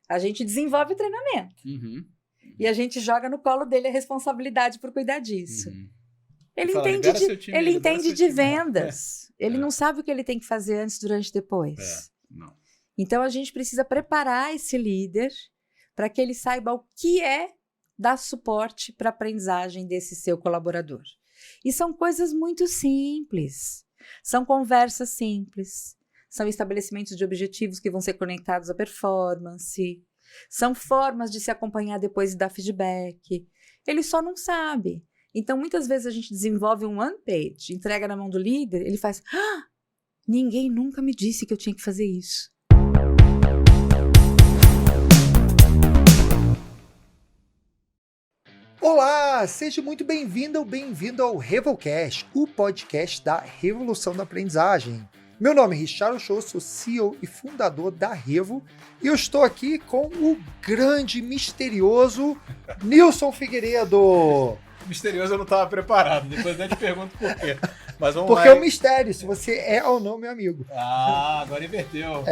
A gente desenvolve o treinamento. Uhum. E a gente joga no colo dele a responsabilidade por cuidar disso. Uhum. Ele Fala, entende libera seu time, ele libera entende seu de time. vendas. Ele não sabe o que ele tem que fazer antes, durante e depois. Não. Então, a gente precisa preparar esse líder para que ele saiba o que é dar suporte para a aprendizagem desse seu colaborador. E são coisas muito simples. São conversas simples. São estabelecimentos de objetivos que vão ser conectados à performance. São formas de se acompanhar depois e dar feedback. Ele só não sabe. Então, muitas vezes a gente desenvolve um one page, entrega na mão do líder, ele faz: ninguém nunca me disse que eu tinha que fazer isso. Olá, seja muito bem-vindo ou bem-vindo ao Revolcast, o podcast da Revolução da Aprendizagem. Meu nome é Richard Show, sou CEO e fundador da Revo, e eu estou aqui com o grande, misterioso Nilson Figueiredo. Misterioso, eu não estava preparado, depois eu te pergunto por quê. Mas vamos Porque lá. é um mistério, se você é ou não meu amigo. Agora inverteu.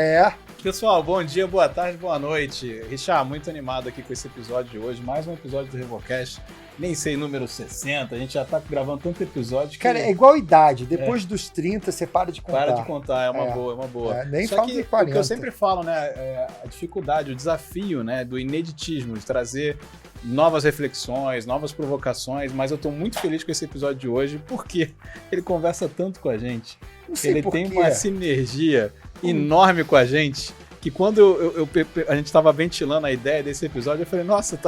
Pessoal, bom dia, boa tarde, boa noite. Richard, muito animado aqui com esse episódio de hoje, mais um episódio do Revolcast. Nem sei número 60, a gente já tá gravando tanto episódio que... Cara, é igual idade, depois dos 30 você para de contar. Para de contar, é uma boa. Nem Só fala que de 40. o que eu sempre falo, né, a dificuldade, o desafio, né, do ineditismo, de trazer novas reflexões, novas provocações, mas eu tô muito feliz com esse episódio de hoje, porque ele conversa tanto com a gente, Não sei ele por tem quê. uma sinergia enorme com a gente, que quando a gente tava ventilando a ideia desse episódio, eu falei, nossa,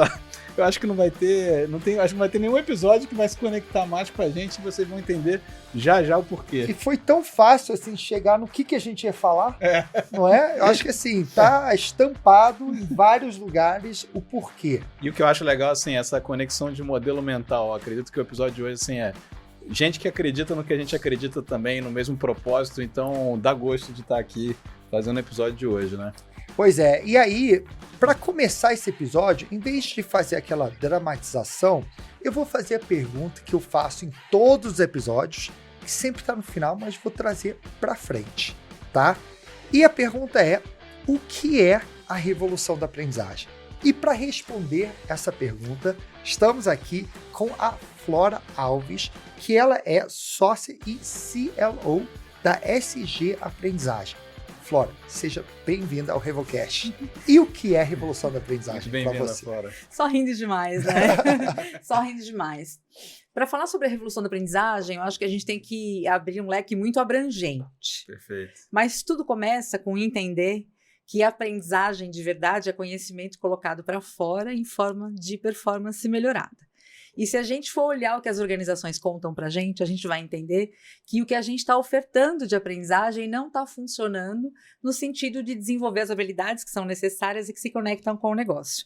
eu acho que acho que não vai ter nenhum episódio que vai se conectar mais com a gente e vocês vão entender já o porquê. E foi tão fácil, assim, chegar no que a gente ia falar, não é? Eu acho que, assim, tá estampado em vários lugares o porquê. E o que eu acho legal, assim, essa conexão de modelo mental. Eu acredito que o episódio de hoje, assim, é gente que acredita no que a gente acredita também, no mesmo propósito, então dá gosto de estar aqui fazendo o episódio de hoje, né? Pois é, e aí, para começar esse episódio, em vez de fazer aquela dramatização, eu vou fazer a pergunta que eu faço em todos os episódios, que sempre tá no final, mas vou trazer para frente, tá? E a pergunta é: o que é a revolução da aprendizagem? E para responder essa pergunta, estamos aqui com a Flora Alves, que ela é sócia e CLO da SG Aprendizagem. Flora, seja bem-vinda ao Revolcast. E o que é a revolução da aprendizagem para você? Flora. Só rindo demais, né? Só rindo demais. Para falar sobre a revolução da aprendizagem, eu acho que a gente tem que abrir um leque muito abrangente. Perfeito. Mas tudo começa com entender que a aprendizagem de verdade é conhecimento colocado para fora em forma de performance melhorada. E se a gente for olhar o que as organizações contam para a gente vai entender que o que a gente está ofertando de aprendizagem não está funcionando no sentido de desenvolver as habilidades que são necessárias e que se conectam com o negócio.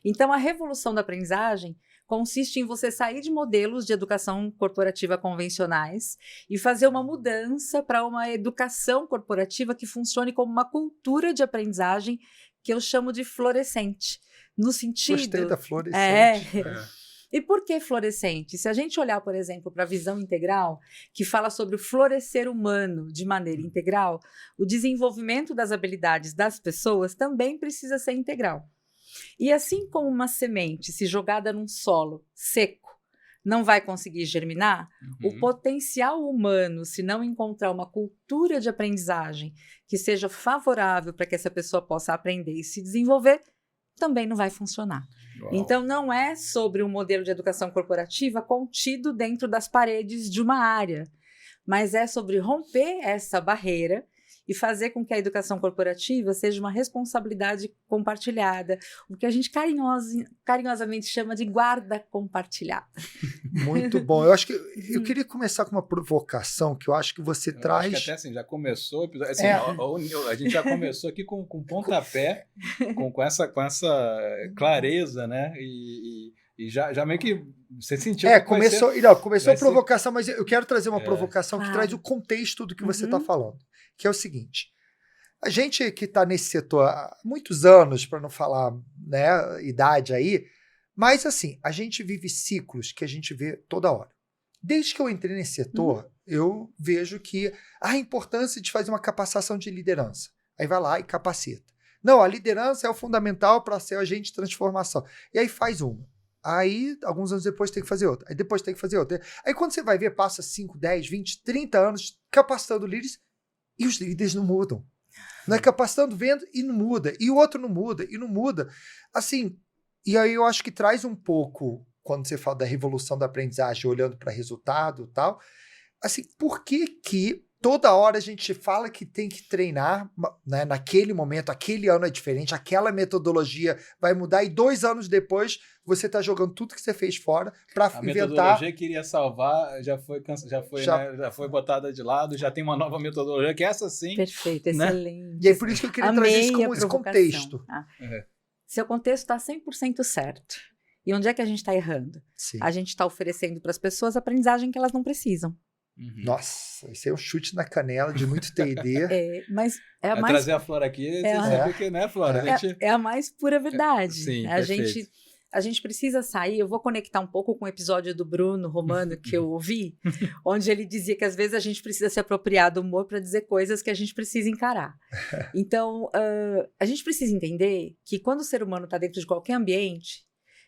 Então, a revolução da aprendizagem consiste em você sair de modelos de educação corporativa convencionais e fazer uma mudança para uma educação corporativa que funcione como uma cultura de aprendizagem que eu chamo de florescente. No sentido... Gostei da florescente. E por que florescente? Se a gente olhar, por exemplo, para a visão integral, que fala sobre o florescer humano de maneira integral, o desenvolvimento das habilidades das pessoas também precisa ser integral. E assim como uma semente, se jogada num solo seco, não vai conseguir germinar, o potencial humano, se não encontrar uma cultura de aprendizagem que seja favorável para que essa pessoa possa aprender e se desenvolver, também não vai funcionar. Uau. Então, não é sobre um modelo de educação corporativa contido dentro das paredes de uma área, mas é sobre romper essa barreira e fazer com que a educação corporativa seja uma responsabilidade compartilhada, o que a gente carinhosamente chama de guarda compartilhada. Muito bom. Eu acho que eu queria começar com uma provocação que eu acho que você traz. Acho que até assim, já começou o episódio. Assim, a gente já começou aqui com pontapé, com essa clareza, né? E já meio que você sentiu que começou a provocação, mas eu quero trazer uma provocação que traz o contexto do que você está falando, que é o seguinte: a gente que está nesse setor há muitos anos, para não falar, né, idade aí, mas assim, a gente vive ciclos que a gente vê toda hora. Desde que eu entrei nesse setor, eu vejo que a importância de fazer uma capacitação de liderança. Aí vai lá e capacita. Não, a liderança é o fundamental para ser agente de transformação. E aí faz uma. Aí, alguns anos depois, tem que fazer outra. Aí depois tem que fazer outra. Aí quando você vai ver, passa 5, 10, 20, 30 anos capacitando líderes e os líderes não mudam. Não é capacitando, vendo e não muda. E o outro não muda e não muda. Assim, e aí eu acho que traz um pouco, quando você fala da revolução da aprendizagem, olhando para resultado e tal, assim, por que toda hora a gente fala que tem que treinar, né, naquele momento, aquele ano é diferente, aquela metodologia vai mudar e 2 anos depois você está jogando tudo que você fez fora para inventar... A metodologia que iria salvar já foi botada de lado, já tem uma nova metodologia, que é essa sim. Perfeito, né? excelente. E é por isso que eu queria trazer isso como esse contexto. Seu contexto está 100% certo. E onde é que a gente está errando? Sim. A gente está oferecendo para as pessoas aprendizagem que elas não precisam. Nossa, isso é um chute na canela de muito T&D. Mas é a mais... trazer a Flora aqui, você sabe que, né, Flora? É a mais pura verdade. Sim, a gente precisa sair. Eu vou conectar um pouco com o episódio do Bruno Romano que eu ouvi, onde ele dizia que às vezes a gente precisa se apropriar do humor para dizer coisas que a gente precisa encarar. Então, a gente precisa entender que quando o ser humano está dentro de qualquer ambiente,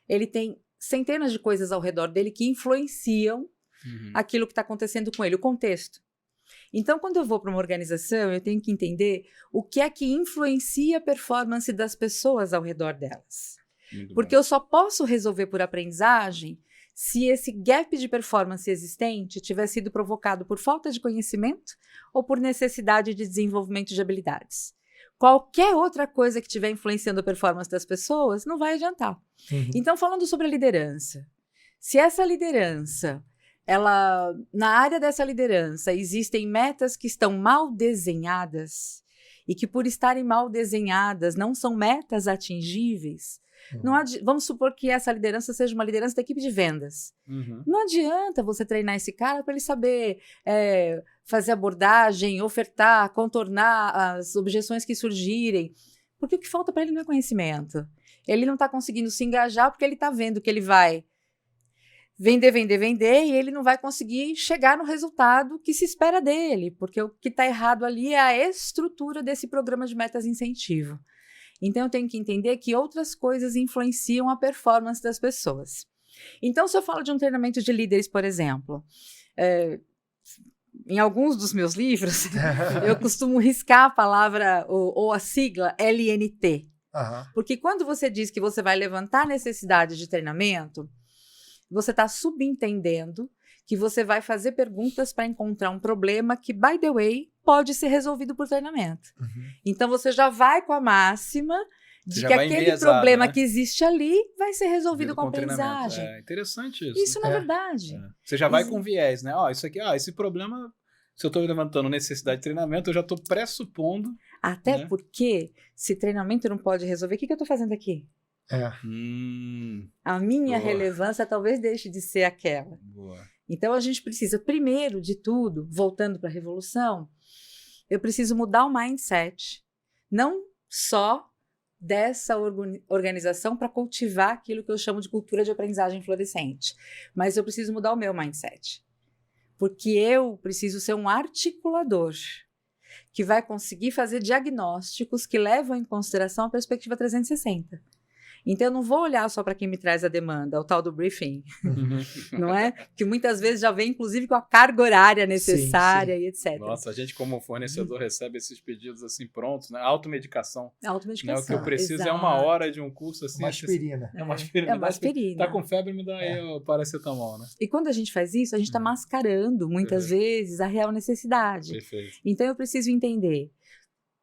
ele tem centenas de coisas ao redor dele que influenciam aquilo que está acontecendo com ele, o contexto. Então, quando eu vou para uma organização, eu tenho que entender o que é que influencia a performance das pessoas ao redor delas. Porque eu só posso resolver por aprendizagem se esse gap de performance existente tiver sido provocado por falta de conhecimento ou por necessidade de desenvolvimento de habilidades. Qualquer outra coisa que estiver influenciando a performance das pessoas não vai adiantar. Então, falando sobre a liderança, se essa liderança... na área dessa liderança existem metas que estão mal desenhadas e que por estarem mal desenhadas não são metas atingíveis, vamos supor que essa liderança seja uma liderança da equipe de vendas. Não adianta você treinar esse cara para ele saber fazer abordagem, ofertar, contornar as objeções que surgirem, porque o que falta para ele não é conhecimento. Ele não está conseguindo se engajar porque ele está vendo que ele vai vender, e ele não vai conseguir chegar no resultado que se espera dele, porque o que está errado ali é a estrutura desse programa de metas incentivo. Então, eu tenho que entender que outras coisas influenciam a performance das pessoas. Então, se eu falo de um treinamento de líderes, por exemplo, em alguns dos meus livros, eu costumo riscar a palavra ou a sigla LNT. Porque quando você diz que você vai levantar a necessidade de treinamento, você está subentendendo que você vai fazer perguntas para encontrar um problema que, by the way, pode ser resolvido por treinamento. Então, você já vai com a máxima de que aquele problema que existe ali vai ser resolvido com aprendizagem. É interessante isso. Isso, na verdade. Você já vai com viés, né? Isso aqui, esse problema, se eu estou levantando necessidade de treinamento, eu já estou pressupondo. Até porque, se treinamento não pode resolver, o que eu estou fazendo aqui? A minha relevância talvez deixe de ser aquela. Então, a gente precisa, primeiro de tudo, voltando para a revolução, eu preciso mudar o mindset. Não só dessa organização para cultivar aquilo que eu chamo de cultura de aprendizagem florescente, mas eu preciso mudar o meu mindset. Porque eu preciso ser um articulador que vai conseguir fazer diagnósticos que levam em consideração a perspectiva 360. Então, eu não vou olhar só para quem me traz a demanda, o tal do briefing, não é? Que muitas vezes já vem, inclusive, com a carga horária necessária e etc. Nossa, a gente como fornecedor recebe esses pedidos assim prontos, né? Automedicação. Né? O que eu preciso é 1 hora de um curso assim. Uma aspirina. É uma aspirina. É uma aspirina. Tá com febre, me dá aí o paracetamol, né? E quando a gente faz isso, a gente está mascarando, muitas vezes, a real necessidade. Perfeito. Então, eu preciso entender,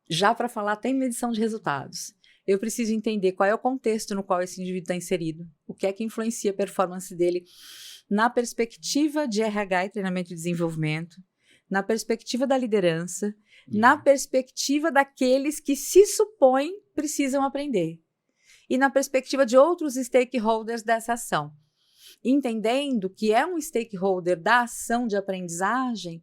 já para falar até em medição de resultados, eu preciso entender qual é o contexto no qual esse indivíduo está inserido, o que é que influencia a performance dele na perspectiva de RH e treinamento e desenvolvimento, na perspectiva da liderança, na perspectiva daqueles que se supõem precisam aprender e na perspectiva de outros stakeholders dessa ação. Entendendo que é um stakeholder da ação de aprendizagem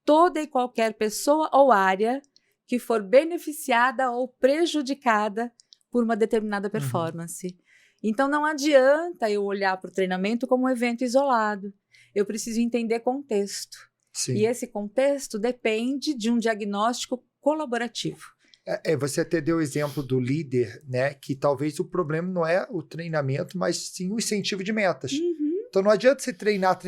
toda e qualquer pessoa ou área que for beneficiada ou prejudicada por uma determinada performance. Então, não adianta eu olhar para o treinamento como um evento isolado. Eu preciso entender contexto. E esse contexto depende de um diagnóstico colaborativo. Você até deu o exemplo do líder, né? Que talvez o problema não é o treinamento, mas sim o incentivo de metas. Então não adianta você treinar,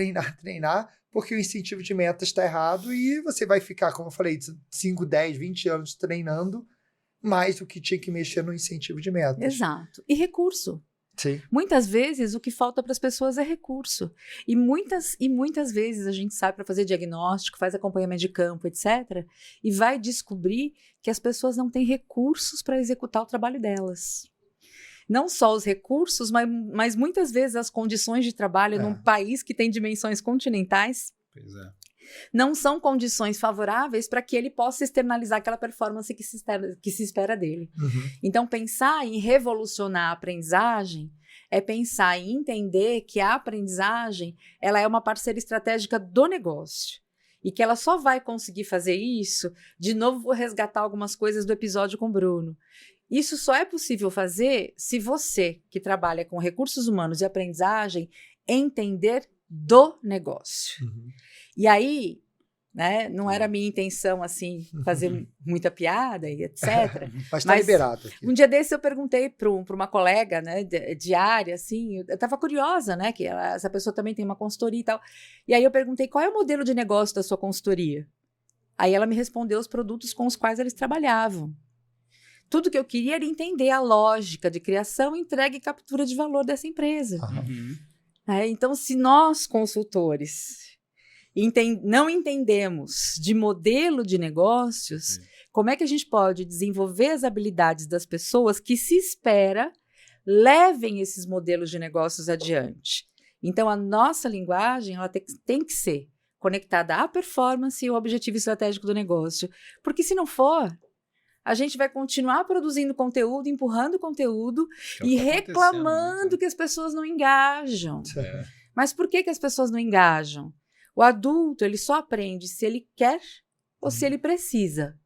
porque o incentivo de metas está errado e você vai ficar, como eu falei, 5, 10, 20 anos treinando mais do que tinha que mexer no incentivo de metas. Exato. E recurso. Sim. Muitas vezes o que falta para as pessoas é recurso. E muitas vezes a gente sai para fazer diagnóstico, faz acompanhamento de campo, etc. E vai descobrir que as pessoas não têm recursos para executar o trabalho delas. Não só os recursos, mas muitas vezes as condições de trabalho num país que tem dimensões continentais não são condições favoráveis para que ele possa externalizar aquela performance que se espera dele. Então, pensar em revolucionar a aprendizagem é pensar em entender que a aprendizagem ela é uma parceira estratégica do negócio. E que ela só vai conseguir fazer isso, de novo vou resgatar algumas coisas do episódio com o Bruno. Isso só é possível fazer se você, que trabalha com recursos humanos e aprendizagem, entender do negócio. E aí, né, não era a minha intenção, assim, fazer muita piada e etc. Mas está liberado aqui. Um dia desse eu perguntei para uma colega, né, de área, assim, eu estava curiosa, né, que essa pessoa também tem uma consultoria e tal. E aí eu perguntei, qual é o modelo de negócio da sua consultoria? Aí ela me respondeu os produtos com os quais eles trabalhavam. Tudo que eu queria era entender a lógica de criação, entrega e captura de valor dessa empresa. Então, se nós, consultores, não entendemos de modelo de negócios, como é que a gente pode desenvolver as habilidades das pessoas que se espera levem esses modelos de negócios adiante? Então, a nossa linguagem ela tem que ser conectada à performance e ao objetivo estratégico do negócio. Porque se não for, a gente vai continuar produzindo conteúdo, empurrando conteúdo e reclamando que as pessoas não engajam. Mas por que as pessoas não engajam? O adulto, ele só aprende se ele quer ou se ele precisa.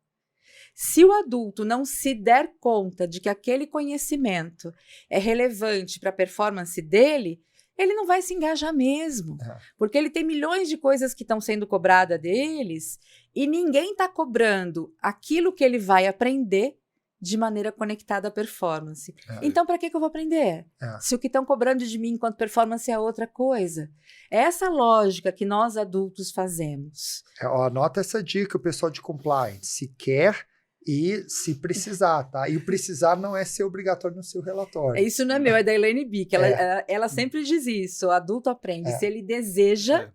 Se o adulto não se der conta de que aquele conhecimento é relevante para a performance dele, ele não vai se engajar mesmo. Porque ele tem milhões de coisas que estão sendo cobradas deles e ninguém está cobrando aquilo que ele vai aprender de maneira conectada à performance. Então, para que eu vou aprender? Se o que estão cobrando de mim enquanto performance é outra coisa. É essa lógica que nós adultos fazemos. Anota essa dica, o pessoal de compliance. Se quer e se precisar, tá? E o precisar não é ser obrigatório no seu relatório. Isso não é meu, é da Elaine Bick. Ela sempre diz isso. O adulto aprende se ele deseja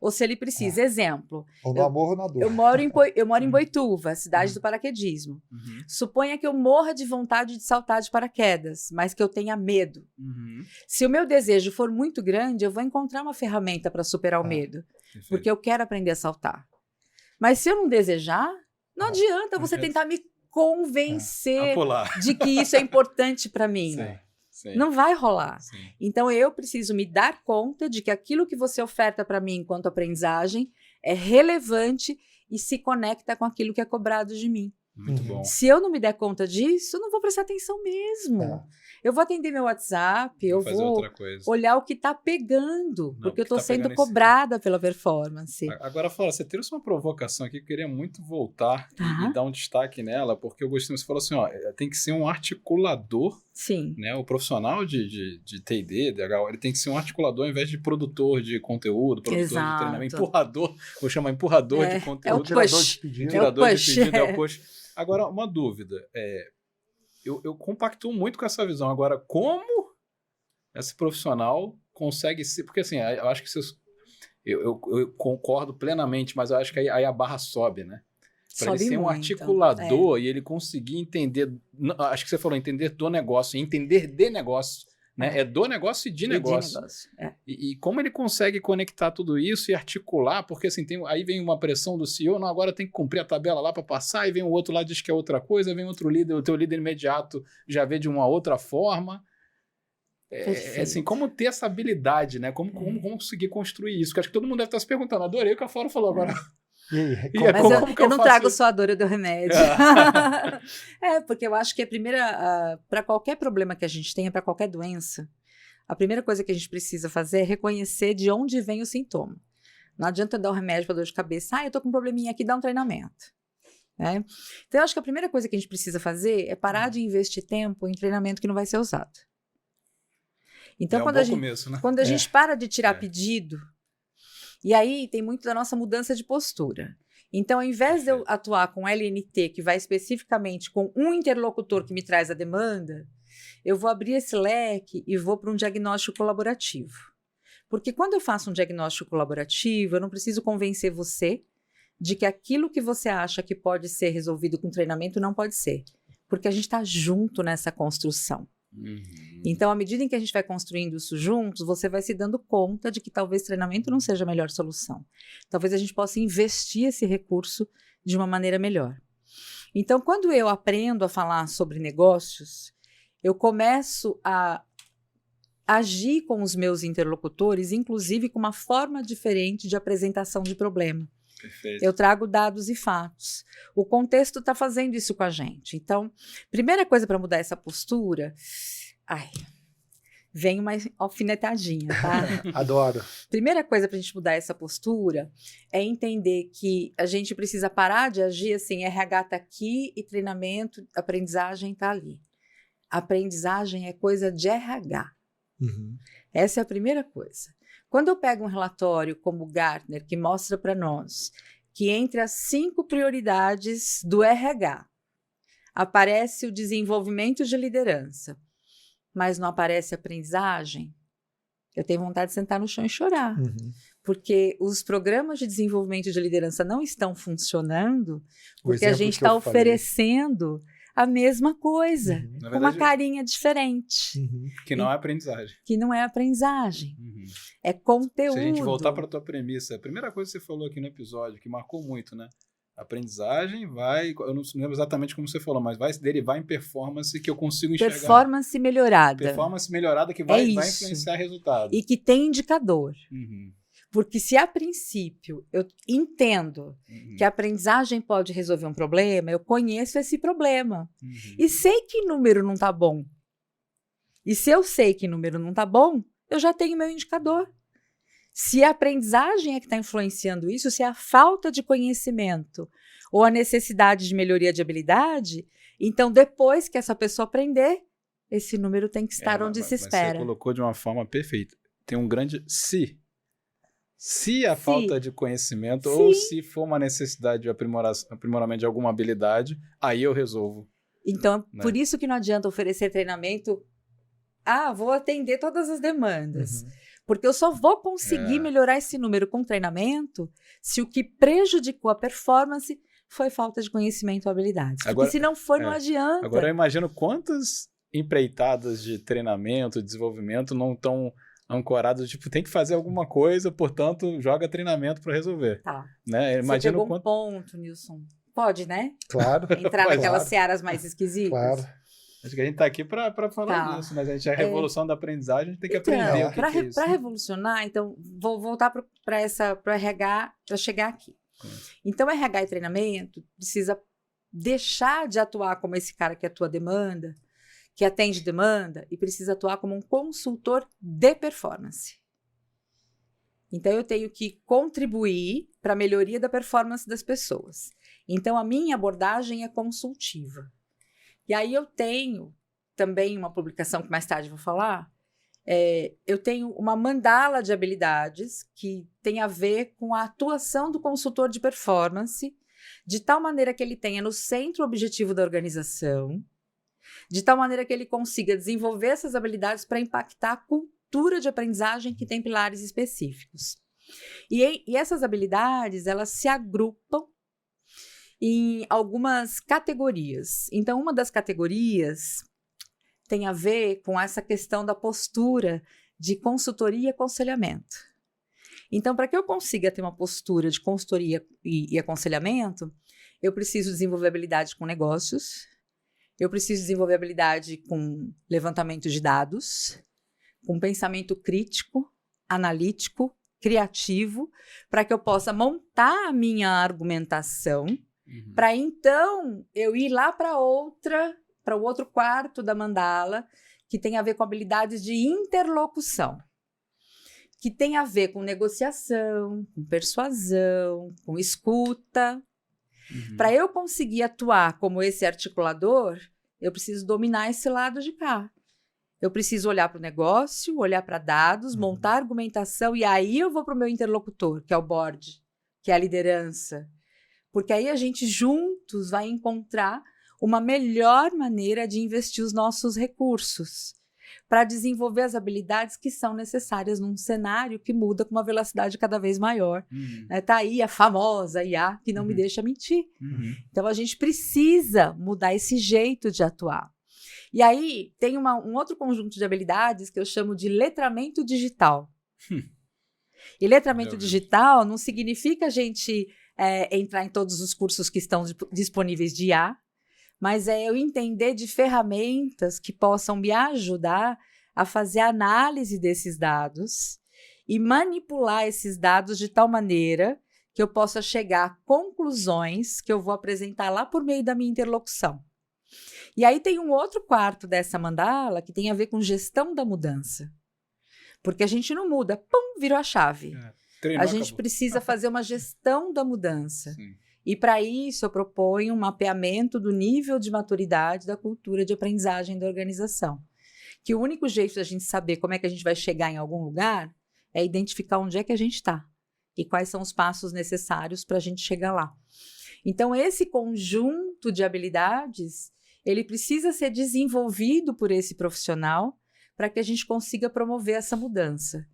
ou se ele precisa. Exemplo. Ou no amor ou na dor. Eu moro em Boituva, cidade do paraquedismo. Suponha que eu morra de vontade de saltar de paraquedas, mas que eu tenha medo. Se o meu desejo for muito grande, eu vou encontrar uma ferramenta para superar o medo. Porque eu quero aprender a saltar. Mas se eu não desejar, não adianta você tentar me convencer de que isso é importante para mim. Não vai rolar. Então, eu preciso me dar conta de que aquilo que você oferta para mim enquanto aprendizagem é relevante e se conecta com aquilo que é cobrado de mim. Muito bom. Se eu não me der conta disso, eu não vou prestar atenção mesmo. Eu vou atender meu WhatsApp, eu vou olhar o que está pegando, porque eu estou sendo cobrada pela performance. Agora, Flora, você trouxe uma provocação aqui que eu queria muito voltar e dar um destaque nela, porque eu gostei, você falou assim, tem que ser um articulador. Sim. Né? O profissional de T&D, DH, ele tem que ser um articulador ao invés de produtor de conteúdo, produtor de treinamento, empurrador, vou chamar empurrador de conteúdo. Tirador de pedido. Tirador de pedido, é o push. Agora, uma dúvida, eu compactuo muito com essa visão. Agora, como esse profissional consegue ser... Porque assim, eu acho que eu concordo plenamente, mas eu acho que aí a barra sobe, né? Para ele ser um articulador e ele conseguir entender... Acho que você falou entender do negócio, entender de negócio. Né? É do negócio e de negócio. E como ele consegue conectar tudo isso e articular, porque assim, aí vem uma pressão do CEO, não, agora tem que cumprir a tabela lá para passar, aí vem o outro lá diz que é outra coisa, vem outro líder, o teu líder imediato já vê de uma outra forma. Assim, como ter essa habilidade, né? Como conseguir construir isso? Porque acho que todo mundo deve estar se perguntando, adorei o que a Flora falou agora. Mas eu não trago só a dor, eu dou remédio. Porque eu acho que para qualquer problema que a gente tenha, para qualquer doença, a primeira coisa que a gente precisa fazer é reconhecer de onde vem o sintoma. Não adianta dar um remédio para dor de cabeça. Eu tô com um probleminha aqui, dá um treinamento. né? Então, eu acho que a primeira coisa que a gente precisa fazer é parar de investir tempo em treinamento que não vai ser usado. Então, começo, né? quando a gente para de tirar pedido, e aí tem muito da nossa mudança de postura. Então, ao invés de eu atuar com LNT, que vai especificamente com um interlocutor que me traz a demanda, eu vou abrir esse leque e vou para um diagnóstico colaborativo. Porque quando eu faço um diagnóstico colaborativo, eu não preciso convencer você de que aquilo que você acha que pode ser resolvido com treinamento não pode ser. Porque a gente está junto nessa construção. Então, à medida em que a gente vai construindo isso juntos, você vai se dando conta de que talvez treinamento não seja a melhor solução. Talvez a gente possa investir esse recurso de uma maneira melhor. Então, quando eu aprendo a falar sobre negócios, eu começo a agir com os meus interlocutores, inclusive com uma forma diferente de apresentação de problema. Perfeito. Eu trago dados e fatos. O contexto está fazendo isso com a gente. Então, primeira coisa para mudar essa postura, vem uma alfinetadinha, tá? Adoro. Primeira coisa para a gente mudar essa postura é entender que a gente precisa parar de agir assim, RH está aqui e treinamento, aprendizagem está ali. Aprendizagem é coisa de RH. Uhum. Essa é a primeira coisa. Quando eu pego um relatório como o Gartner, que mostra para nós que entre as 5 prioridades do RH aparece o desenvolvimento de liderança, mas não aparece a aprendizagem, eu tenho vontade de sentar no chão e chorar. Uhum. Porque os programas de desenvolvimento de liderança não estão funcionando porque a gente que eu está oferecendo a mesma coisa, Uhum. com uma carinha diferente. Uhum. Que não é aprendizagem. Que não é aprendizagem. É conteúdo. Se a gente voltar para a tua premissa, a primeira coisa que você falou aqui no episódio, que marcou muito, né? A aprendizagem vai, eu não lembro exatamente como você falou, mas vai derivar em performance que eu consigo enxergar. Performance melhorada. Performance melhorada que vai influenciar resultado. E que tem indicador. Uhum. Porque se a princípio eu entendo que a aprendizagem pode resolver um problema, eu conheço esse problema. E sei que número não está bom. E se eu sei que número não está bom, eu já tenho meu indicador. Se a aprendizagem é que está influenciando isso, se é a falta de conhecimento ou a necessidade de melhoria de habilidade, então depois que essa pessoa aprender, esse número tem que estar onde se espera. Você colocou de uma forma perfeita. Tem um grande se. Se a falta de conhecimento ou se for uma necessidade de aprimoramento de alguma habilidade, aí eu resolvo. Então, por isso que não adianta oferecer treinamento. Vou atender todas as demandas. Uhum. Porque eu só vou conseguir melhorar esse número com treinamento se o que prejudicou a performance foi falta de conhecimento ou habilidade. Porque se não for, não adianta. Agora eu imagino quantas empreitadas de treinamento, desenvolvimento não estão ancoradas, tipo, tem que fazer alguma coisa, portanto, joga treinamento para resolver. Tá. Né? Você pegou um ponto, Nilson. Pode, né? Claro. Entrar naquelas searas mais esquisitas. Claro. Acho que a gente tá aqui para falar disso, mas a gente é a revolução da aprendizagem, a gente tem que aprender o que é isso. Para revolucionar, então, vou voltar para o RH para chegar aqui. Então, RH e treinamento precisa deixar de atuar como esse cara que atua demanda, que atende demanda, e precisa atuar como um consultor de performance. Então, eu tenho que contribuir para a melhoria da performance das pessoas. Então, a minha abordagem é consultiva. E aí eu tenho também uma publicação que mais tarde eu vou falar, eu tenho uma mandala de habilidades que tem a ver com a atuação do consultor de performance, de tal maneira que ele tenha no centro o objetivo da organização, de tal maneira que ele consiga desenvolver essas habilidades para impactar a cultura de aprendizagem que tem pilares específicos. E essas habilidades, elas se agrupam em algumas categorias. Então, uma das categorias tem a ver com essa questão da postura de consultoria e aconselhamento. Então, para que eu consiga ter uma postura de consultoria e aconselhamento, eu preciso desenvolver habilidade com negócios, eu preciso desenvolver habilidade com levantamento de dados, com pensamento crítico, analítico, criativo, para que eu possa montar a minha argumentação, para então eu ir lá para o outro quarto da mandala, que tem a ver com habilidades de interlocução, que tem a ver com negociação, com persuasão, com escuta. Para eu conseguir atuar como esse articulador, eu preciso dominar esse lado de cá. Eu preciso olhar para o negócio, olhar para dados, montar argumentação, e aí eu vou para o meu interlocutor, que é o board, que é a liderança. Porque aí a gente juntos vai encontrar uma melhor maneira de investir os nossos recursos para desenvolver as habilidades que são necessárias num cenário que muda com uma velocidade cada vez maior. Tá aí a famosa IA que não me deixa mentir. Então a gente precisa mudar esse jeito de atuar. E aí tem um outro conjunto de habilidades que eu chamo de letramento digital. E letramento digital não significa a gente entrar em todos os cursos que estão disponíveis de IA, mas é eu entender de ferramentas que possam me ajudar a fazer análise desses dados e manipular esses dados de tal maneira que eu possa chegar a conclusões que eu vou apresentar lá por meio da minha interlocução. E aí tem um outro quarto dessa mandala que tem a ver com gestão da mudança. Porque a gente não muda, pum, virou a chave. A gente precisa fazer uma gestão da mudança. Sim. E para isso eu proponho um mapeamento do nível de maturidade da cultura de aprendizagem da organização. Que o único jeito da gente saber como é que a gente vai chegar em algum lugar é identificar onde é que a gente está e quais são os passos necessários para a gente chegar lá. Então esse conjunto de habilidades, ele precisa ser desenvolvido por esse profissional para que a gente consiga promover essa mudança.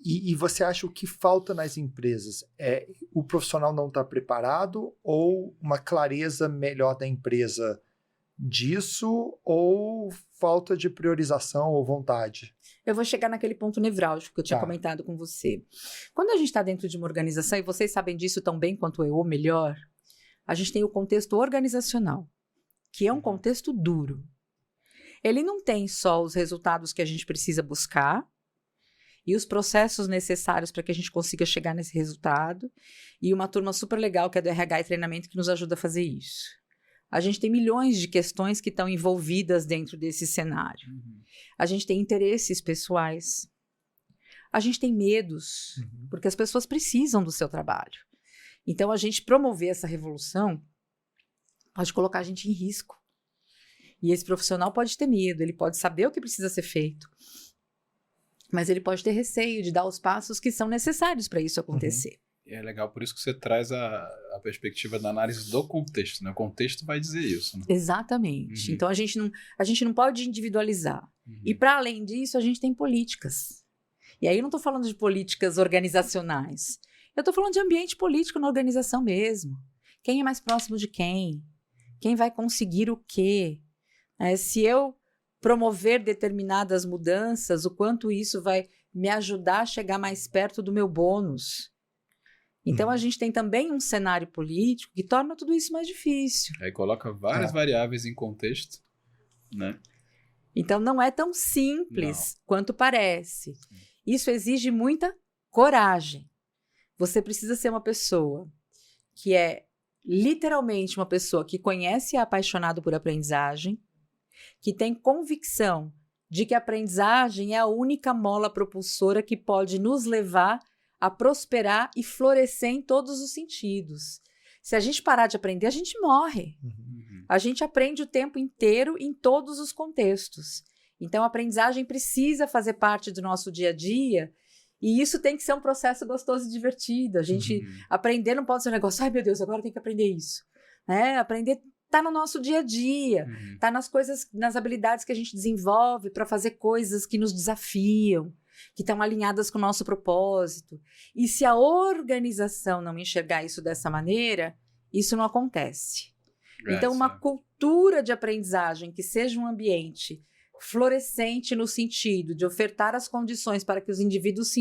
E você acha o que falta nas empresas? É o profissional não estar preparado ou uma clareza melhor da empresa disso ou falta de priorização ou vontade? Eu vou chegar naquele ponto nevrálgico que eu tinha comentado com você. Quando a gente está dentro de uma organização, e vocês sabem disso tão bem quanto eu, ou melhor, a gente tem o contexto organizacional, que é um contexto duro. Ele não tem só os resultados que a gente precisa buscar, e os processos necessários para que a gente consiga chegar nesse resultado, e uma turma super legal que é do RH e treinamento que nos ajuda a fazer isso. A gente tem milhões de questões que estão envolvidas dentro desse cenário. A gente tem interesses pessoais. A gente tem medos, porque as pessoas precisam do seu trabalho. Então, a gente promover essa revolução pode colocar a gente em risco. E esse profissional pode ter medo, ele pode saber o que precisa ser feito, mas ele pode ter receio de dar os passos que são necessários para isso acontecer. E é legal, por isso que você traz a perspectiva da análise do contexto, né? O contexto vai dizer isso, né? Exatamente. Então, a gente não pode individualizar. E, para além disso, a gente tem políticas. E aí eu não estou falando de políticas organizacionais. Eu estou falando de ambiente político na organização mesmo. Quem é mais próximo de quem? Quem vai conseguir o quê? Se eu promover determinadas mudanças, o quanto isso vai me ajudar a chegar mais perto do meu bônus. Então, a gente tem também um cenário político que torna tudo isso mais difícil. Aí coloca várias variáveis em contexto, né? Então, não é tão simples quanto parece. Isso exige muita coragem. Você precisa ser uma pessoa que é literalmente uma pessoa que conhece e é apaixonado por aprendizagem, que tem convicção de que a aprendizagem é a única mola propulsora que pode nos levar a prosperar e florescer em todos os sentidos. Se a gente parar de aprender, a gente morre. A gente aprende o tempo inteiro em todos os contextos. Então, a aprendizagem precisa fazer parte do nosso dia a dia, e isso tem que ser um processo gostoso e divertido. A gente aprender não pode ser um negócio, ai meu Deus, agora eu tenho que aprender isso. Aprender está no nosso dia a dia, está nas coisas, nas habilidades que a gente desenvolve para fazer coisas que nos desafiam, que estão alinhadas com o nosso propósito. E se a organização não enxergar isso dessa maneira, isso não acontece. Então, uma cultura de aprendizagem que seja um ambiente florescente no sentido de ofertar as condições para que os indivíduos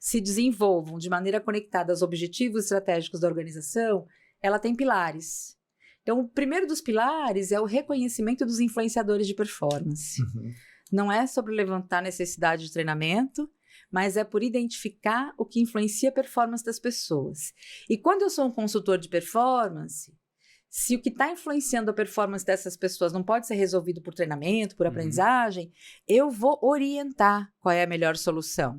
se desenvolvam de maneira conectada aos objetivos estratégicos da organização, ela tem pilares. Então, o primeiro dos pilares é o reconhecimento dos influenciadores de performance. Não é sobre levantar necessidade de treinamento, mas é por identificar o que influencia a performance das pessoas. E quando eu sou um consultor de performance, se o que está influenciando a performance dessas pessoas não pode ser resolvido por treinamento, por aprendizagem, eu vou orientar qual é a melhor solução.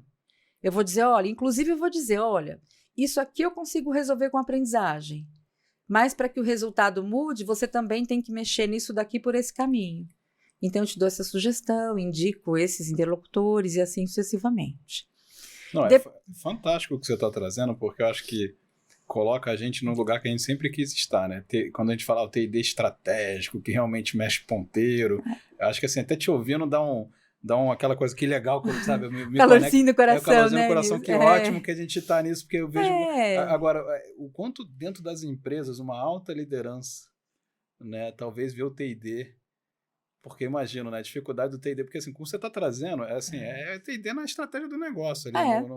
Eu vou dizer, olha, isso aqui eu consigo resolver com aprendizagem. Mas para que o resultado mude, você também tem que mexer nisso daqui por esse caminho. Então, eu te dou essa sugestão, indico esses interlocutores e assim sucessivamente. Não, fantástico o que você está trazendo, porque eu acho que coloca a gente num lugar que a gente sempre quis estar, né? Quando a gente fala o TD estratégico, que realmente mexe ponteiro, eu acho que assim, até te ouvindo dá aquela coisa que legal, sabe? Calorzinho no coração, calorzinho né? no coração, que ótimo que a gente está nisso, porque eu vejo... Agora, o quanto dentro das empresas, uma alta liderança, né? Talvez ver o TD, porque imagino, né? A dificuldade do TD, porque assim, como você está trazendo, é TD na estratégia do negócio ali,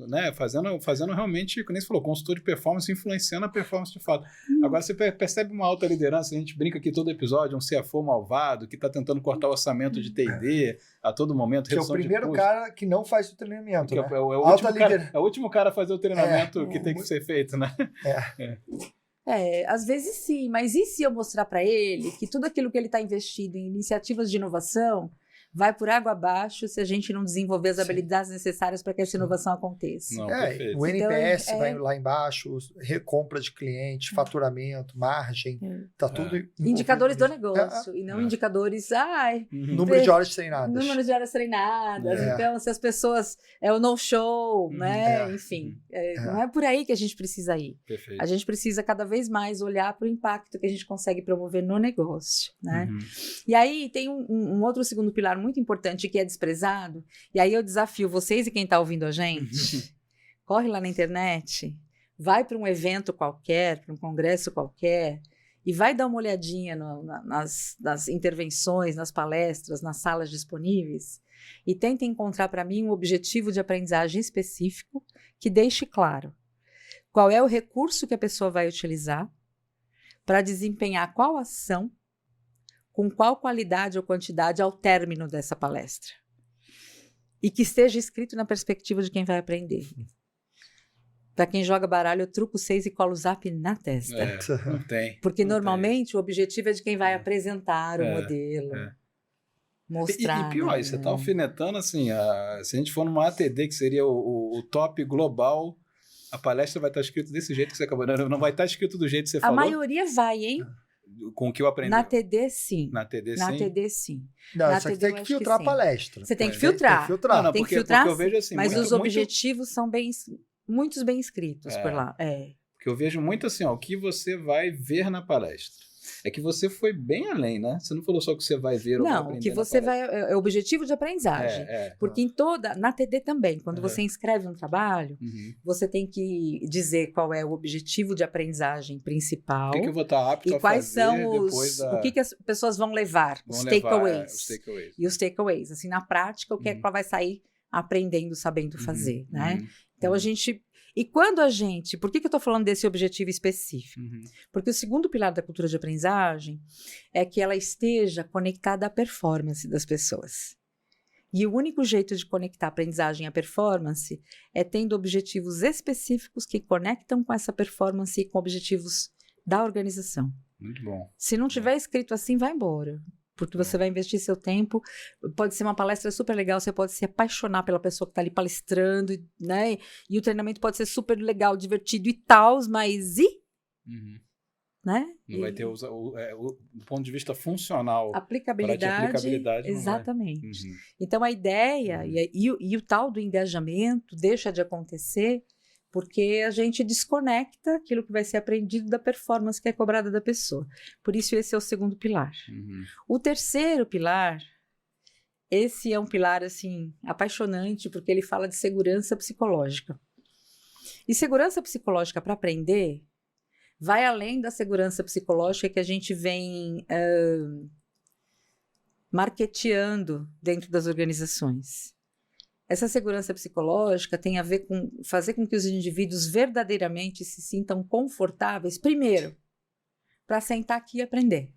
né? Fazendo realmente, como você falou, consultor de performance, influenciando a performance de fato. Agora você percebe uma alta liderança, a gente brinca aqui todo episódio, um CFO malvado que está tentando cortar o orçamento de TD a todo momento. Que é o primeiro cara que não faz o treinamento, né? É o último cara a fazer o treinamento que tem que ser feito, né? Às vezes sim, mas e se eu mostrar para ele que tudo aquilo que ele está investido em iniciativas de inovação vai por água abaixo se a gente não desenvolver as habilidades necessárias para que essa inovação aconteça. Não, o NPS vai lá embaixo, recompra de cliente, faturamento, margem, tá tudo... Indicadores do negócio, e não indicadores... Número de horas treinadas. Número de horas treinadas. Então, se as pessoas... É o no-show, né? Enfim, não é por aí que a gente precisa ir. Perfeito. A gente precisa cada vez mais olhar para o impacto que a gente consegue promover no negócio, né? E aí, tem um outro segundo pilar muito importante que é desprezado, e aí eu desafio vocês e quem está ouvindo a gente, corre lá na internet, vai para um evento qualquer, para um congresso qualquer, e vai dar uma olhadinha nas intervenções, nas palestras, nas salas disponíveis, e tenta encontrar para mim um objetivo de aprendizagem específico que deixe claro qual é o recurso que a pessoa vai utilizar para desempenhar qual ação, com qual qualidade ou quantidade ao término dessa palestra. E que esteja escrito na perspectiva de quem vai aprender. Para quem joga baralho, eu truco 6 e colo o zap na testa. Não tem. Porque normalmente o objetivo é de quem vai apresentar o modelo. Mostrar. E pior, você está alfinetando assim, se a gente for numa ATD, que seria o top global, a palestra vai estar escrito desse jeito que você acabou. Não vai estar escrito do jeito que você falou. A maioria vai, hein? Com o que eu aprendi. Na TD, sim. Na TD, sim? Na TD, sim. Não, Na você TD, tem que filtrar a palestra. Você tem que filtrar. Tem que filtrar, porque eu vejo assim... Mas os objetivos são muitos bem escritos por lá. Porque eu vejo muito assim, o que você vai ver na palestra. É que você foi bem além, né? Você não falou só que você vai ver ou vai aprender. Não, que você vai... É o objetivo de aprendizagem. Porque na TD também, quando você inscreve um trabalho, você tem que dizer qual é o objetivo de aprendizagem principal. O que eu vou estar apto a fazer quais são depois o que as pessoas vão levar, os takeaways. E os takeaways. Assim, na prática, o que é que ela vai sair aprendendo, sabendo fazer, né? Então, a gente... E quando a gente... Por que eu estou falando desse objetivo específico? Porque o segundo pilar da cultura de aprendizagem é que ela esteja conectada à performance das pessoas. E o único jeito de conectar a aprendizagem à performance é tendo objetivos específicos que conectam com essa performance e com objetivos da organização. Muito bom. Se não tiver escrito assim, vai embora. Porque você vai investir seu tempo, pode ser uma palestra super legal, você pode se apaixonar pela pessoa que está ali palestrando, né? E o treinamento pode ser super legal, divertido e tal, mas né? Não vai ter o ponto de vista funcional. Aplicabilidade exatamente. Então, a ideia e o tal do engajamento deixa de acontecer porque a gente desconecta aquilo que vai ser aprendido da performance que é cobrada da pessoa. Por isso, esse é o segundo pilar. O terceiro pilar, esse é um pilar, assim, apaixonante, porque ele fala de segurança psicológica. E segurança psicológica para aprender vai além da segurança psicológica que a gente vem marketeando dentro das organizações. Essa segurança psicológica tem a ver com fazer com que os indivíduos verdadeiramente se sintam confortáveis, primeiro, para sentar aqui e aprender.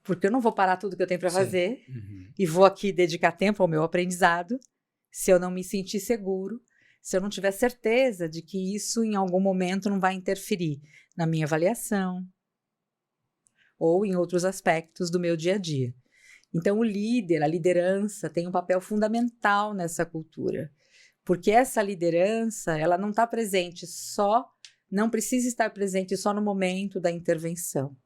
Porque eu não vou parar tudo que eu tenho para fazer e vou aqui dedicar tempo ao meu aprendizado se eu não me sentir seguro, se eu não tiver certeza de que isso em algum momento não vai interferir na minha avaliação ou em outros aspectos do meu dia a dia. Então, o líder, a liderança, tem um papel fundamental nessa cultura, porque essa liderança, ela não está presente só não precisa estar presente só no momento da intervenção,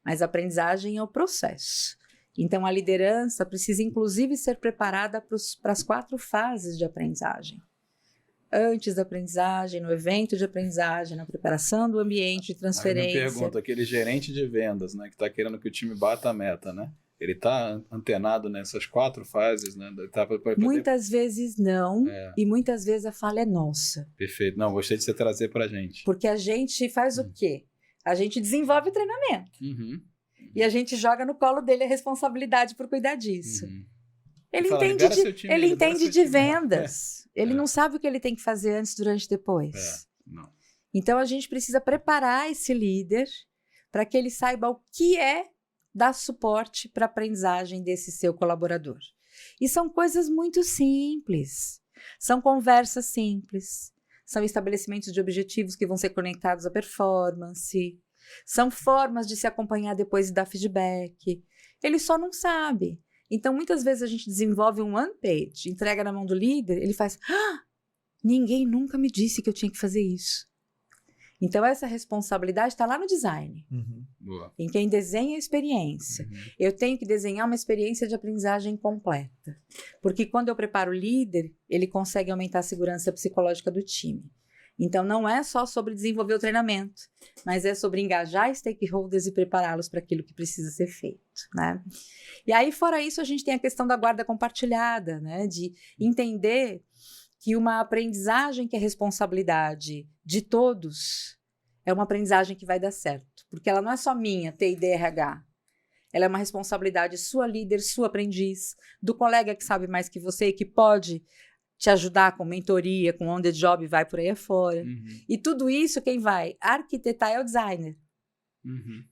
mas a aprendizagem é o processo. Então, a liderança precisa, inclusive, ser preparada para as 4 fases de aprendizagem. Antes da aprendizagem, no evento de aprendizagem, na preparação do ambiente de transferência. Aí me pergunta, aquele gerente de vendas, né, que está querendo que o time bata a meta, né? Ele está antenado nessas 4 fases, né? Muitas vezes não, e muitas vezes a falha é nossa. Perfeito. Não, gostei de você trazer para a gente. Porque a gente faz o quê? A gente desenvolve o treinamento. E a gente joga no colo dele a responsabilidade por cuidar disso. Ele entende de vendas. Ele não sabe o que ele tem que fazer antes, durante e depois. Não. Então, a gente precisa preparar esse líder para que ele saiba o que é dar suporte para a aprendizagem desse seu colaborador. E são coisas muito simples. São conversas simples. São estabelecimentos de objetivos que vão ser conectados à performance. São formas de se acompanhar depois e dar feedback. Ele só não sabe. Então, muitas vezes a gente desenvolve um one-page, entrega na mão do líder, ele faz, ninguém nunca me disse que eu tinha que fazer isso. Então, essa responsabilidade está lá no design, Boa. em quem desenha a experiência. Eu tenho que desenhar uma experiência de aprendizagem completa, porque quando eu preparo o líder, ele consegue aumentar a segurança psicológica do time. Então, não é só sobre desenvolver o treinamento, mas é sobre engajar stakeholders e prepará-los para aquilo que precisa ser feito, né? E aí, fora isso, a gente tem a questão da guarda compartilhada, né? De entender que uma aprendizagem que é responsabilidade de todos é uma aprendizagem que vai dar certo. Porque ela não é só minha, T&D, RH. Ela é uma responsabilidade sua líder, sua aprendiz, do colega que sabe mais que você e que pode te ajudar com mentoria, com on the job, vai por aí afora. E tudo isso, quem vai arquitetar é o designer,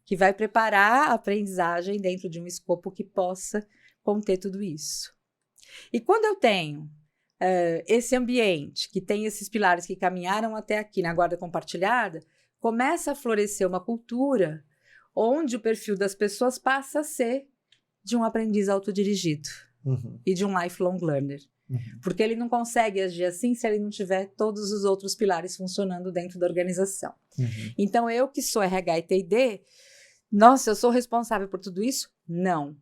que vai preparar a aprendizagem dentro de um escopo que possa conter tudo isso. E quando eu tenho esse ambiente, que tem esses pilares que caminharam até aqui na guarda compartilhada, começa a florescer uma cultura onde o perfil das pessoas passa a ser de um aprendiz autodirigido e de um lifelong learner. Porque ele não consegue agir assim se ele não tiver todos os outros pilares funcionando dentro da organização. Então, eu que sou RH e T&D, nossa, eu sou responsável por tudo isso? Não.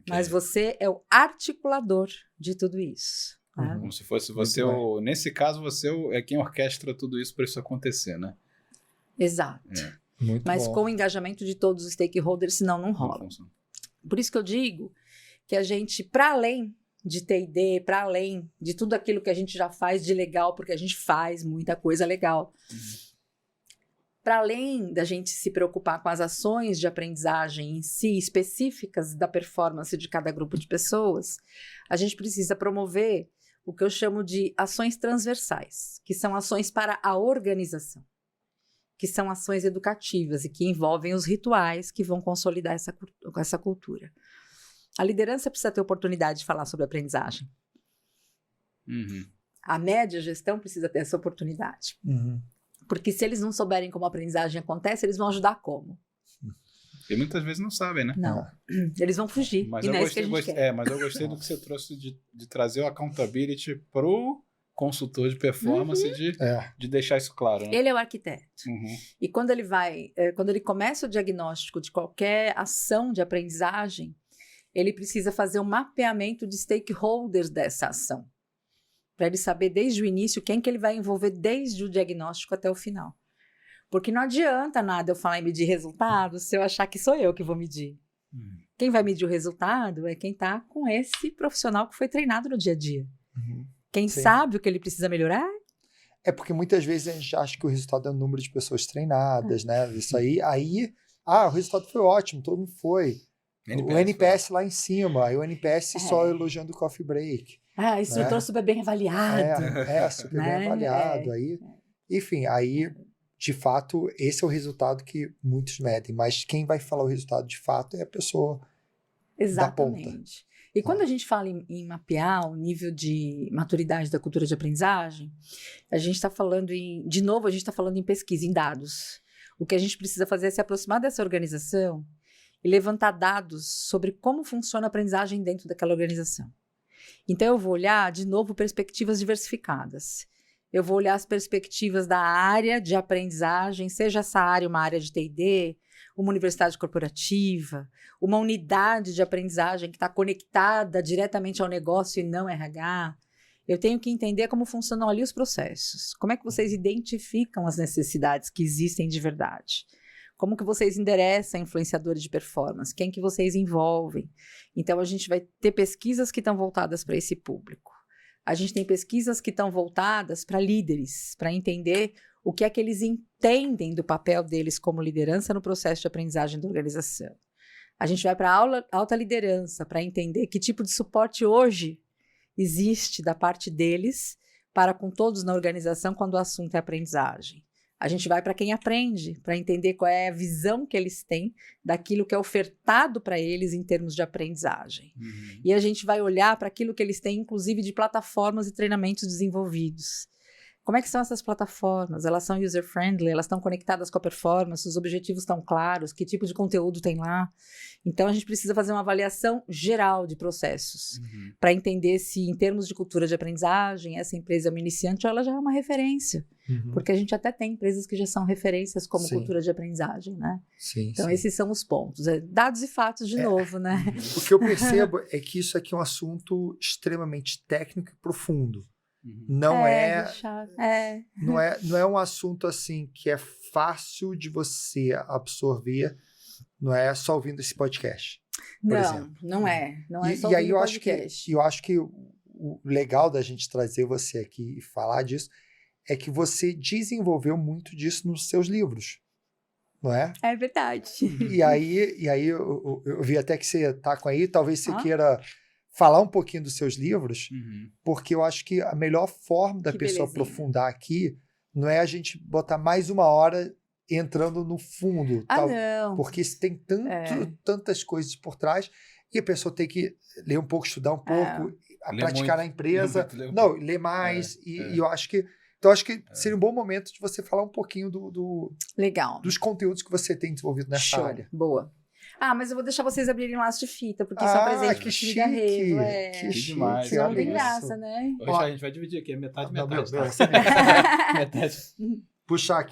Mas você é o articulador de tudo isso. Tá? Como se fosse você, nesse caso, você é quem orquestra tudo isso para isso acontecer, né? Exato. Mas com o engajamento de todos os stakeholders, senão não rola. Por isso que eu digo que a gente, para além de T&D, para além de tudo aquilo que a gente já faz de legal, porque a gente faz muita coisa legal, para além da gente se preocupar com as ações de aprendizagem em si, específicas da performance de cada grupo de pessoas, a gente precisa promover o que eu chamo de ações transversais, que são ações para a organização, que são ações educativas e que envolvem os rituais que vão consolidar essa cultura. A liderança precisa ter oportunidade de falar sobre aprendizagem. A média gestão precisa ter essa oportunidade. Porque se eles não souberem como a aprendizagem acontece, eles vão ajudar como? E muitas vezes não sabem, né? Não. Eles vão fugir. Mas e não é isso que a gente quer. Mas eu gostei do que você trouxe de trazer o accountability pro consultor de performance, de deixar isso claro. Né? Ele é o arquiteto. E quando ele começa o diagnóstico de qualquer ação de aprendizagem, ele precisa fazer um mapeamento de stakeholders dessa ação, para ele saber desde o início quem que ele vai envolver desde o diagnóstico até o final. Porque não adianta nada eu falar em medir resultados se eu achar que sou eu que vou medir. Quem vai medir o resultado é quem está com esse profissional que foi treinado no dia a dia. Quem sabe o que ele precisa melhorar. É porque muitas vezes a gente acha que o resultado é o número de pessoas treinadas, né? Isso aí, o resultado foi ótimo, todo mundo foi. O NPS lá em cima, aí o NPS só elogiando o coffee break. Instrutor super bem avaliado. Super bem avaliado. Enfim, aí, de fato, esse é o resultado que muitos medem, mas quem vai falar o resultado de fato é a pessoa da ponta. Exatamente. E quando a gente fala em mapear o nível de maturidade da cultura de aprendizagem, a gente está falando a gente está falando em pesquisa, em dados. O que a gente precisa fazer é se aproximar dessa organização e levantar dados sobre como funciona a aprendizagem dentro daquela organização. Então, eu vou olhar, de novo, perspectivas diversificadas. eu vou olhar as perspectivas da área de aprendizagem, seja essa área uma área de T&D, uma universidade corporativa, uma unidade de aprendizagem que está conectada diretamente ao negócio e não RH. Eu tenho que entender como funcionam ali os processos. Como é que vocês identificam as necessidades que existem de verdade? Como que vocês endereçam influenciadores de performance? Quem que vocês envolvem? Então, a gente vai ter pesquisas que estão voltadas para esse público. A gente tem pesquisas que estão voltadas para líderes, para entender o que é que eles entendem do papel deles como liderança no processo de aprendizagem da organização. A gente vai para a alta liderança, para entender que tipo de suporte hoje existe da parte deles para com todos na organização quando o assunto é aprendizagem. A gente vai para quem aprende, para entender qual é a visão que eles têm daquilo que é ofertado para eles em termos de aprendizagem. E a gente vai olhar para aquilo que eles têm, inclusive de plataformas e treinamentos desenvolvidos. Como é que são essas plataformas? Elas são user-friendly? Elas estão conectadas com a performance? Os objetivos estão claros? Que tipo de conteúdo tem lá? Então, a gente precisa fazer uma avaliação geral de processos para entender se, em termos de cultura de aprendizagem, essa empresa é uma iniciante ou ela já é uma referência. Porque a gente até tem empresas que já são referências como cultura de aprendizagem, né? Então, esses são os pontos. Dados e fatos, de novo, né? O que eu percebo é que isso aqui é um assunto extremamente técnico e profundo. Não é um assunto assim que é fácil de você absorver, não é só ouvindo esse podcast. Não é só e aí ouvindo podcast. eu acho que o legal da gente trazer você aqui e falar disso é que você desenvolveu muito disso nos seus livros, não é? É verdade. E aí eu vi até que você está com aí, talvez você queira falar um pouquinho dos seus livros, porque eu acho que a melhor forma da pessoa aprofundar aqui não é a gente botar mais uma hora entrando no fundo. Não. Porque tem tantas coisas por trás e a pessoa tem que ler um pouco, estudar um pouco, praticar na empresa. Ler mais. E eu acho que seria um bom momento de você falar um pouquinho dos conteúdos que você tem desenvolvido nessa área. Boa. Mas eu vou deixar vocês abrirem um laço de fita, porque isso é um presente pro time da Revo. Que demais. Senão não tem graça, né? Hoje a gente vai dividir aqui, metade. Metade. Puxar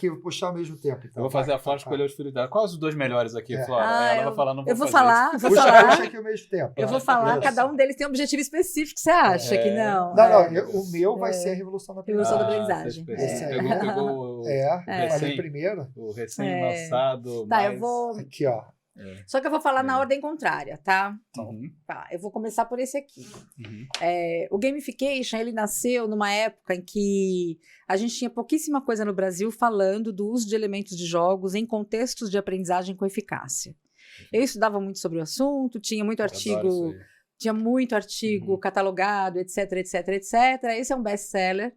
ao mesmo tempo. Então. Eu vou fazer a Flora escolher os filhos dela. Quais os dois melhores aqui, Flora? Ela vai falar, não vou eu vou falar. Puxa aqui ao mesmo tempo. Eu vou falar, cada um deles tem um objetivo específico, você acha que não? Não, o meu vai ser a Revolução da Aprendizagem. Pegou o primeiro. O recém-lançado. Eu vou... Aqui, ó. Só que eu vou falar na ordem contrária, tá? Eu vou começar por esse aqui. O gamification, ele nasceu numa época em que a gente tinha pouquíssima coisa no Brasil falando do uso de elementos de jogos em contextos de aprendizagem com eficácia. Eu estudava muito sobre o assunto, tinha muito artigo catalogado, etc. Esse é um best-seller.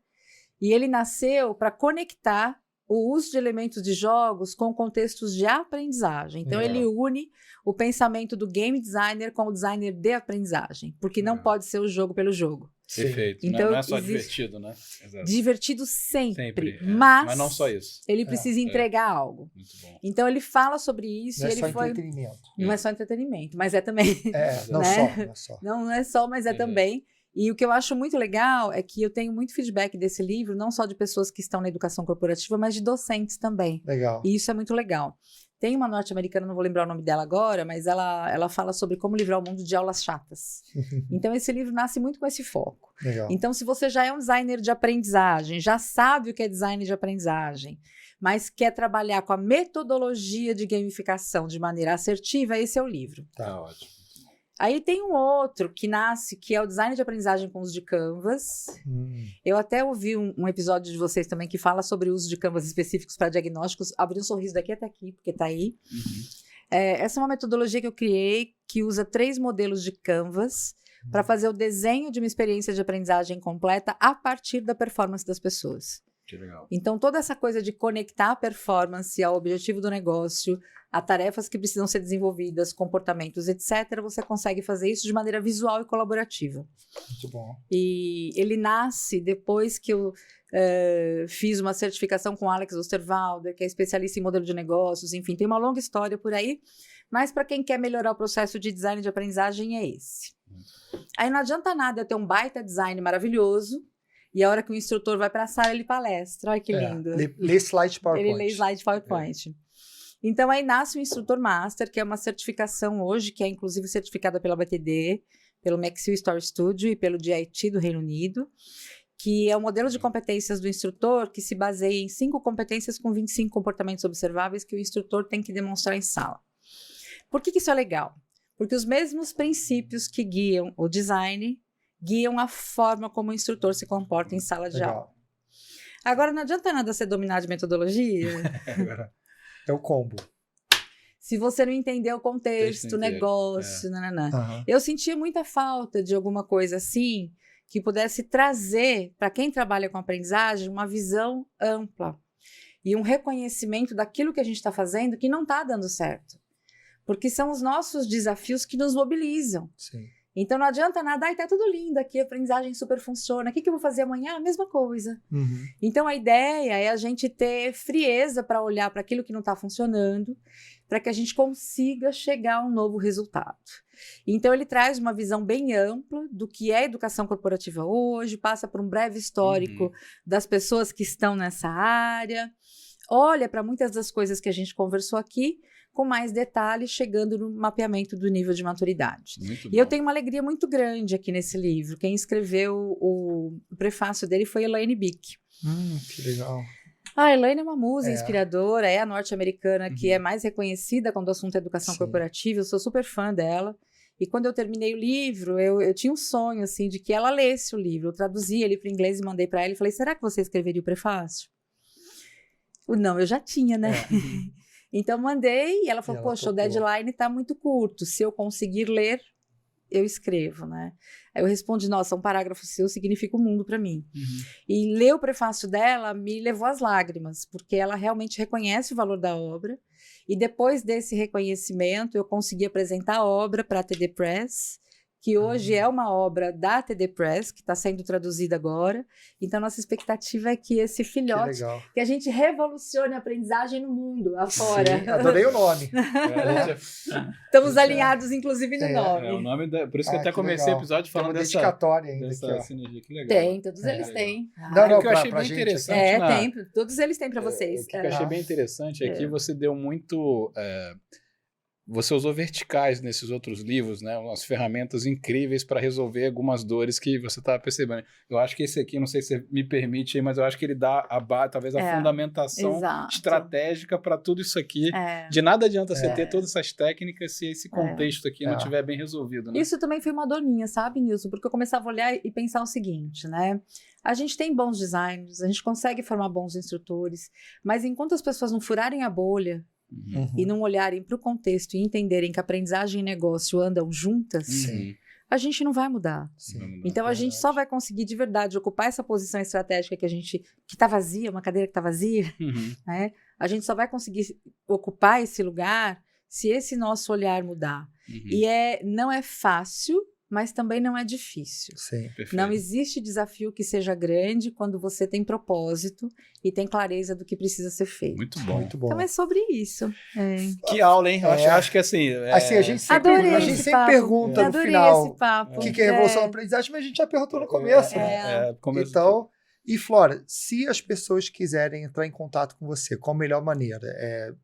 E ele nasceu para conectar o uso de elementos de jogos com contextos de aprendizagem. Então, ele une o pensamento do game designer com o designer de aprendizagem, porque não pode ser o jogo pelo jogo. Perfeito. Então, não é só divertido, né? Exato. Divertido sempre. Mas não só isso. Ele precisa entregar algo. Muito bom. Então, ele fala sobre isso. Não é ele só entretenimento. Não é só entretenimento, mas é também. Não só. Não é só, mas é também. E o que eu acho muito legal é que eu tenho muito feedback desse livro, não só de pessoas que estão na educação corporativa, mas de docentes também. Legal. E isso é muito legal. Tem uma norte-americana, não vou lembrar o nome dela agora, mas ela fala sobre como livrar o mundo de aulas chatas. Então, esse livro nasce muito com esse foco. Legal. Então, se você já é um designer de aprendizagem, já sabe o que é design de aprendizagem, mas quer trabalhar com a metodologia de gamificação de maneira assertiva, esse é o livro. Tá ótimo. Aí tem um outro que nasce, que é o design de aprendizagem com uso de Canvas. Eu até ouvi um episódio de vocês também que fala sobre o uso de Canvas específicos para diagnósticos. Abri um sorriso daqui até aqui, porque tá aí. Essa é uma metodologia que eu criei, que usa 3 modelos de Canvas para fazer o desenho de uma experiência de aprendizagem completa a partir da performance das pessoas. Que legal. Então, toda essa coisa de conectar a performance ao objetivo do negócio, a tarefas que precisam ser desenvolvidas, comportamentos, etc., você consegue fazer isso de maneira visual e colaborativa. Muito bom. E ele nasce depois que eu fiz uma certificação com Alex Osterwalder, que é especialista em modelo de negócios, enfim, tem uma longa história por aí, mas para quem quer melhorar o processo de design de aprendizagem é esse. Aí não adianta nada eu ter um baita design maravilhoso E a hora que o instrutor vai para a sala, ele palestra. Olha que lindo. Lê slide PowerPoint. Ele lê slide PowerPoint. Então, aí nasce o Instrutor Master, que é uma certificação hoje, que é inclusive certificada pela BTD, pelo Maxwell Story Studio e pelo GIT do Reino Unido, que é um modelo de competências do instrutor que se baseia em 5 competências com 25 comportamentos observáveis que o instrutor tem que demonstrar em sala. Por que isso é legal? Porque os mesmos princípios que guiam o design guiam a forma como o instrutor se comporta em sala de aula. Agora, não adianta nada você dominar de metodologia. É o combo. Se você não entender o contexto, o negócio, Eu sentia muita falta de alguma coisa assim que pudesse trazer para quem trabalha com aprendizagem uma visão ampla e um reconhecimento daquilo que a gente está fazendo que não está dando certo. Porque são os nossos desafios que nos mobilizam. Sim. Então não adianta nada, tá tudo lindo aqui, a aprendizagem super funciona, o que eu vou fazer amanhã? A mesma coisa. Então a ideia é a gente ter frieza para olhar para aquilo que não está funcionando, para que a gente consiga chegar a um novo resultado. Então ele traz uma visão bem ampla do que é a educação corporativa hoje, passa por um breve histórico das pessoas que estão nessa área, olha para muitas das coisas que a gente conversou aqui, com mais detalhes, chegando no mapeamento do nível de maturidade. E eu tenho uma alegria muito grande aqui nesse livro. Quem escreveu o prefácio dele foi Elaine Bick. Que legal. A Elaine é uma musa inspiradora, é a norte-americana que é mais reconhecida quando o assunto é educação corporativa. Eu sou super fã dela. E quando eu terminei o livro, eu tinha um sonho, assim, de que ela lesse o livro. Eu traduzi ele para o inglês e mandei para ela e falei, será que você escreveria o prefácio? Não, eu já tinha, né? Então, mandei e ela falou, poxa, o deadline está muito curto. Se eu conseguir ler, eu escrevo, né? Aí eu respondi, nossa, um parágrafo seu significa o mundo para mim. E ler o prefácio dela me levou às lágrimas, porque ela realmente reconhece o valor da obra. E depois desse reconhecimento, eu consegui apresentar a obra para a TD Press, que hoje é uma obra da TD Press, que está sendo traduzida agora. Então, nossa expectativa é que esse filhote, que a gente revolucione a aprendizagem no mundo, afora. Sim, adorei o nome. Estamos alinhados, inclusive, no nome. O nome por isso que eu até comecei o episódio falando dessa dedicatória ainda dessa sinergia. Que legal. Tem, todos eles têm. Não, que eu achei bem interessante. Tem, todos eles têm para vocês. O que eu achei bem interessante é que você deu muito... Você usou verticais nesses outros livros, né? Umas ferramentas incríveis para resolver algumas dores que você estava percebendo. Eu acho que esse aqui, não sei se você me permite, mas eu acho que ele dá talvez a fundamentação estratégica para tudo isso aqui. De nada adianta você ter todas essas técnicas se esse contexto aqui não estiver bem resolvido. Né? Isso também foi uma dor minha, sabe, Nilson? Porque eu começava a olhar e pensar o seguinte, né? A gente tem bons designers, a gente consegue formar bons instrutores, mas enquanto as pessoas não furarem a bolha, e não olharem para o contexto e entenderem que aprendizagem e negócio andam juntas, a gente não vai mudar. Então, a gente só vai conseguir de verdade ocupar essa posição estratégica que está vazia, uma cadeira que está vazia, né? A gente só vai conseguir ocupar esse lugar se esse nosso olhar mudar. E não é fácil, mas também não é difícil. Não existe desafio que seja grande quando você tem propósito e tem clareza do que precisa ser feito. Muito bom. Muito bom. Então é sobre isso. Que aula, hein? Eu acho que assim... Assim, a gente sempre pergunta no final o que é revolução da aprendizagem, mas a gente já perguntou no começo. Então... E, Flora, se as pessoas quiserem entrar em contato com você, qual a melhor maneira?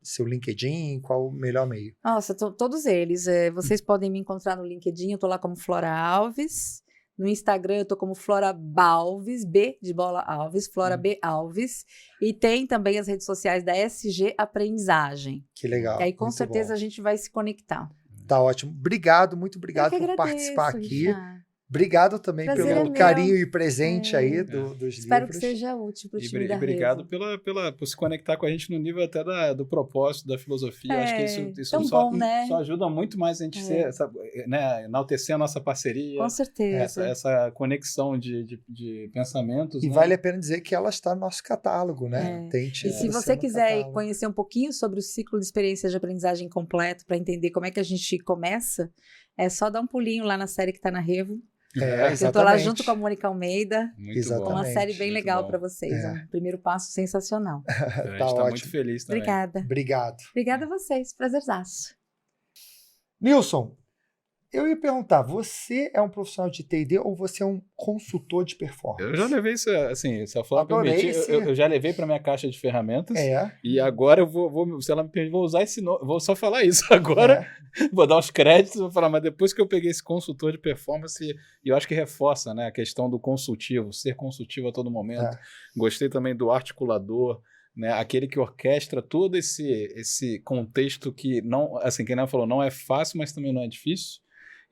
Seu LinkedIn? Qual o melhor meio? Nossa, todos eles. Vocês podem me encontrar no LinkedIn, eu tô lá como Flora Alves. No Instagram eu tô como Flora Balves, B de bola Alves, Flora B Alves. E tem também as redes sociais da SG Aprendizagem. Que legal. E aí, com certeza, a gente vai se conectar. Tá ótimo. Obrigado, muito obrigado por participar aqui. Richard. Obrigado também pelo carinho e presente aí dos livros. Espero que seja útil para o time da Obrigado por se conectar com a gente no nível até do propósito, da filosofia. Acho que isso só ajuda muito mais a gente enaltecer a nossa parceria. Com certeza. Essa conexão de pensamentos. E vale a pena dizer que ela está no nosso catálogo, né? E se você quiser conhecer um pouquinho sobre o ciclo de experiência de aprendizagem completo, para entender como é que a gente começa, é só dar um pulinho lá na série que está na Revo. Eu estou lá junto com a Mônica Almeida, com uma série bem legal para vocês. Um primeiro passo sensacional. A gente está muito feliz também. Obrigada. Obrigado. Obrigada a vocês, prazerzaço. Nilson, Eu ia perguntar, você é um profissional de T&D ou você é um consultor de performance? Eu já levei isso, assim, se a Flora Adorei permitir, esse- eu já levei para minha caixa de ferramentas. É. E agora eu se ela me permitir, vou usar esse nome, vou só falar isso agora, É. vou dar os créditos, vou falar, mas depois que eu peguei esse consultor de performance, e eu acho que reforça, né, a questão do consultivo, ser consultivo a todo momento. É. Gostei também do articulador, né, aquele que orquestra todo esse contexto que não, assim, quem não falou, não é fácil, mas também não é difícil.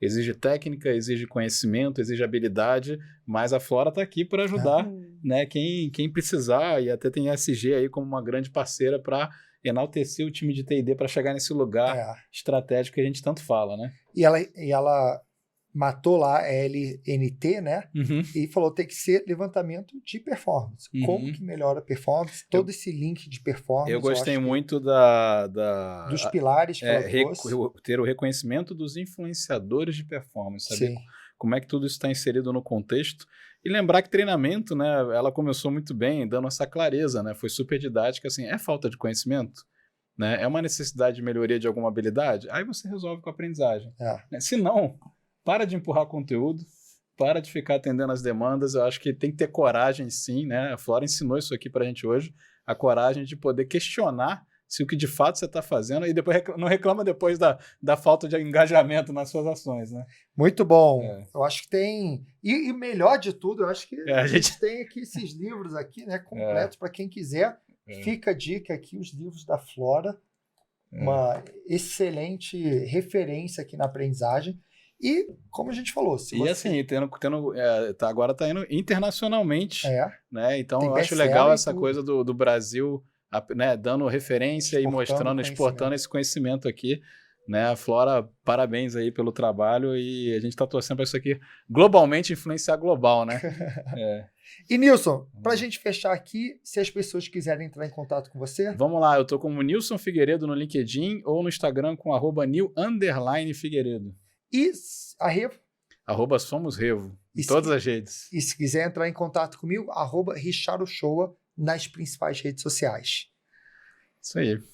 Exige técnica, exige conhecimento, exige habilidade, mas a Flora está aqui para ajudar, né, quem precisar, e até tem a SG aí como uma grande parceira para enaltecer o time de T&D para chegar nesse lugar É. estratégico que a gente tanto fala, né? E ela matou lá LNT, né? Uhum. E falou tem que ser levantamento de performance. Uhum. Como que melhora a performance? Todo esse link de performance. Eu gostei acho que muito dos pilares que ela trouxe. ter o reconhecimento dos influenciadores de performance, saber Sim. como é que tudo isso está inserido no contexto. E lembrar que treinamento, né, ela começou muito bem, dando essa clareza, né, foi super didática, assim, é falta de conhecimento? Né, é uma necessidade de melhoria de alguma habilidade? Aí você resolve com a aprendizagem. É. Né? Se não, para de empurrar conteúdo, para de ficar atendendo as demandas, eu acho que tem que ter coragem sim, né, a Flora ensinou isso aqui pra gente hoje, a coragem de poder questionar se o que de fato você está fazendo, e depois não reclama depois da falta de engajamento nas suas ações, né? Muito bom. É. Eu acho que tem... E melhor de tudo, eu acho que a a gente gente tem aqui esses livros aqui, né, completos para quem quiser. Fica a dica aqui, os livros da Flora. Uma excelente referência aqui na aprendizagem. E, como a gente falou, se E você... assim, agora está indo internacionalmente, né? Então Tem eu acho best-seller legal e essa tudo. coisa do Brasil, né, dando referência e mostrando, exportando conhecimento. esse conhecimento aqui. Né? A Flora, parabéns aí pelo trabalho e a gente está torcendo para isso aqui globalmente influenciar global, né? E Nilson, para a gente fechar aqui, se as pessoas quiserem entrar em contato com você... Vamos lá, eu tô como Nilson Figueiredo no LinkedIn ou no Instagram com @nil_Figueiredo. E a Revo? @SomosRevo, em E se- todas as redes. E se quiser entrar em contato comigo, @RichardoShoa nas principais redes sociais. Isso aí.